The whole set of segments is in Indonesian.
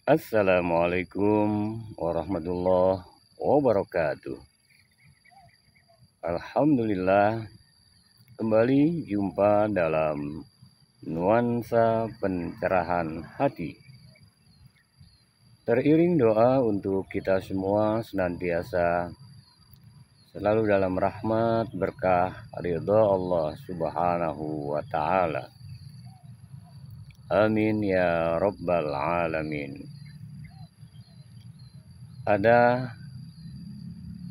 Assalamualaikum warahmatullahi wabarakatuh. Alhamdulillah, kembali jumpa dalam nuansa pencerahan hati. Teriring doa untuk kita semua senantiasa selalu dalam rahmat, berkah, ridha Allah Subhanahu wa Ta'ala. Amin ya Rabbal Alamin. Ada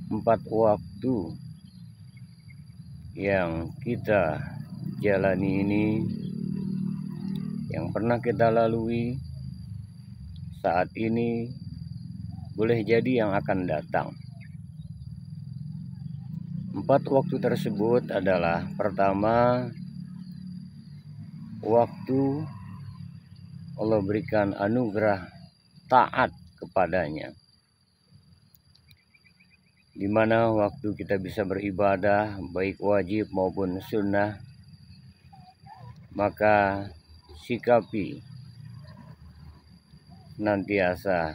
4 waktu yang kita jalani ini, yang pernah kita lalui saat ini, boleh jadi yang akan datang. 4 waktu tersebut adalah: pertama, waktu Allah berikan anugerah taat kepadanya, di mana waktu kita bisa beribadah baik wajib maupun sunnah, maka sikapi senantiasa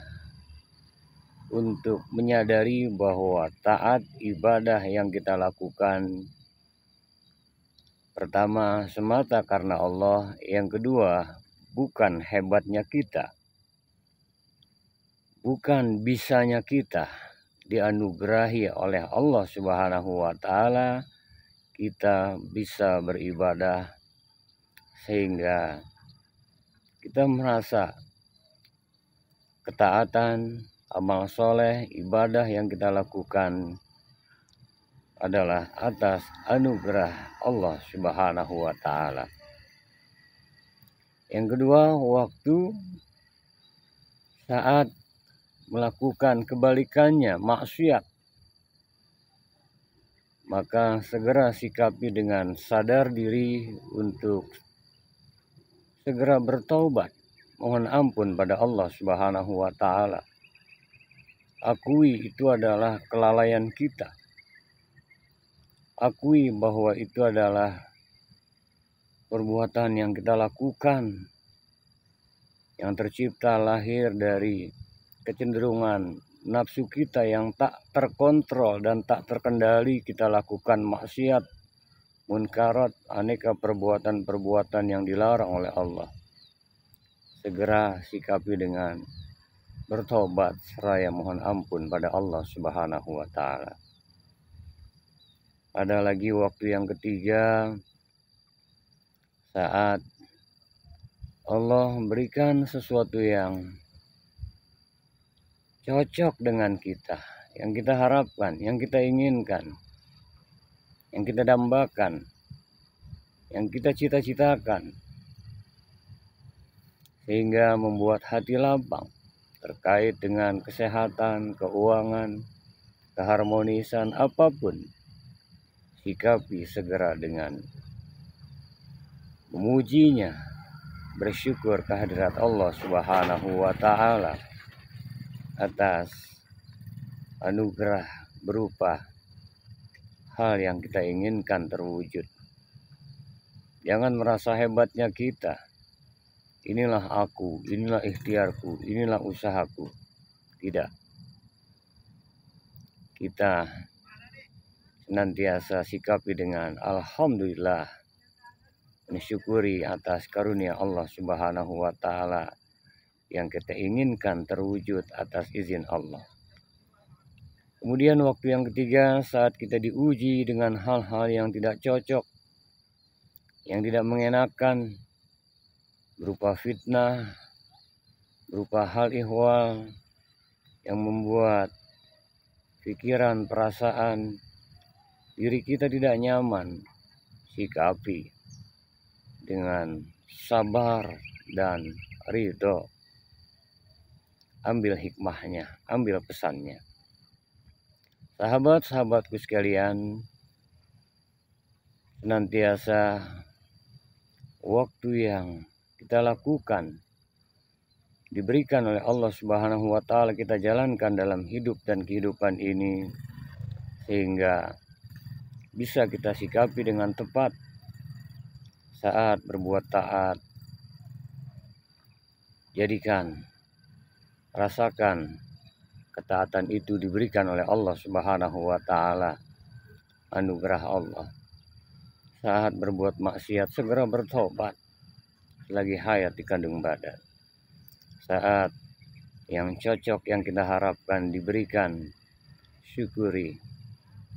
untuk menyadari bahwa taat ibadah yang kita lakukan, pertama semata karena Allah, yang kedua bukan hebatnya kita, bukan bisanya kita, dianugerahi oleh Allah Subhanahu wa Ta'ala kita bisa beribadah sehingga kita merasa ketaatan, amal soleh, ibadah yang kita lakukan adalah atas anugerah Allah Subhanahu wa Ta'ala. Yang kedua, waktu saat melakukan kebalikannya, maksiat, maka segera sikapi dengan sadar diri untuk segera bertaubat, mohon ampun pada Allah Subhanahu wa Ta'ala. Akui itu adalah kelalaian kita. Akui bahwa itu adalah perbuatan yang kita lakukan, yang tercipta lahir dari kecenderungan nafsu kita yang tak terkontrol dan tak terkendali. Kita lakukan maksiat, munkarat, aneka perbuatan-perbuatan yang dilarang oleh Allah. Segera sikapi dengan bertobat seraya mohon ampun pada Allah Subhanahu wa Ta'ala. Ada lagi waktu yang ketiga, saat Allah berikan sesuatu yang cocok dengan kita, yang kita harapkan, yang kita inginkan, yang kita dambakan, yang kita cita-citakan, sehingga membuat hati lapang terkait dengan kesehatan, keuangan, keharmonisan apapun. Sikapi segera dengan memujinya, bersyukur kehadirat Allah Subhanahu wa Ta'ala atas anugerah berupa hal yang kita inginkan terwujud. Jangan merasa hebatnya kita, inilah aku, inilah ikhtiarku, inilah usahaku. Tidak. Kita senantiasa sikapi dengan alhamdulillah, mensyukuri atas karunia Allah Subhanahu wa Ta'ala yang kita inginkan terwujud atas izin Allah. Kemudian waktu yang ketiga, saat kita diuji dengan hal-hal yang tidak cocok, yang tidak mengenakan, berupa fitnah, berupa hal ihwal yang membuat pikiran, perasaan diri kita tidak nyaman, sikapi dengan sabar dan ridho. Ambil hikmahnya, ambil pesannya. Sahabat-sahabatku sekalian, senantiasa waktu yang kita lakukan diberikan oleh Allah Subhanahu wa Ta'ala, kita jalankan dalam hidup dan kehidupan ini sehingga bisa kita sikapi dengan tepat. Saat berbuat taat, jadikan rasakan ketaatan itu diberikan oleh Allah Subhanahu wa Ta'ala, anugerah Allah. Saat berbuat maksiat segera bertobat selagi hayat di kandung badan. Saat yang cocok yang kita harapkan diberikan, syukuri,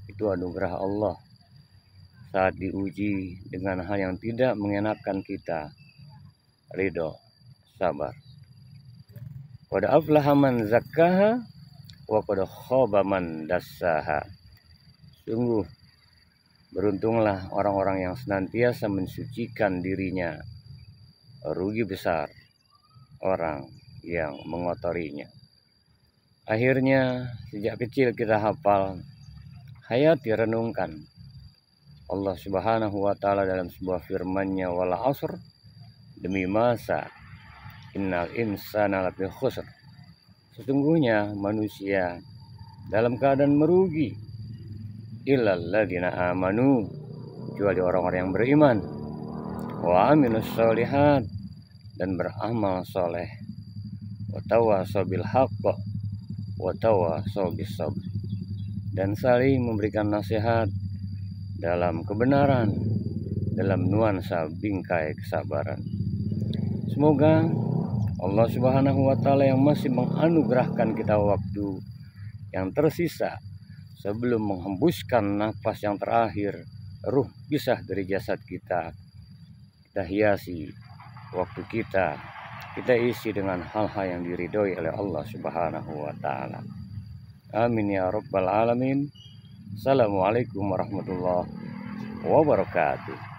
itu anugerah Allah. Saat diuji dengan hal yang tidak mengenakan kita, ridho, sabar. Qad aflaha man zakkaha wa qad khaba man dassaha. Sungguh beruntunglah orang-orang yang senantiasa mensucikan dirinya. Rugi besar orang yang mengotorinya. Akhirnya sejak kecil kita hafal, hayati, renungkan Allah Subhanahu wa Ta'ala dalam sebuah firman-Nya, wal asr, demi masa, innal insana lafi khusr. Sesungguhnya manusia dalam keadaan merugi, illal ladzina amanu, kecuali orang-orang yang beriman, wa amilus sholihat, dan beramal soleh, wa tawassaw bil haqq wa tawassaw bis sabr, dan saling memberikan nasihat dalam kebenaran, dalam nuansa bingkai kesabaran. Semoga Allah Subhanahu wa Ta'ala yang masih menganugerahkan kita waktu yang tersisa sebelum menghembuskan nafas yang terakhir, ruh pisah dari jasad kita, kita hiasi waktu kita isi dengan hal-hal yang diridhoi oleh Allah Subhanahu wa Ta'ala. Amin ya rabbal alamin. Assalamualaikum warahmatullahi wabarakatuh.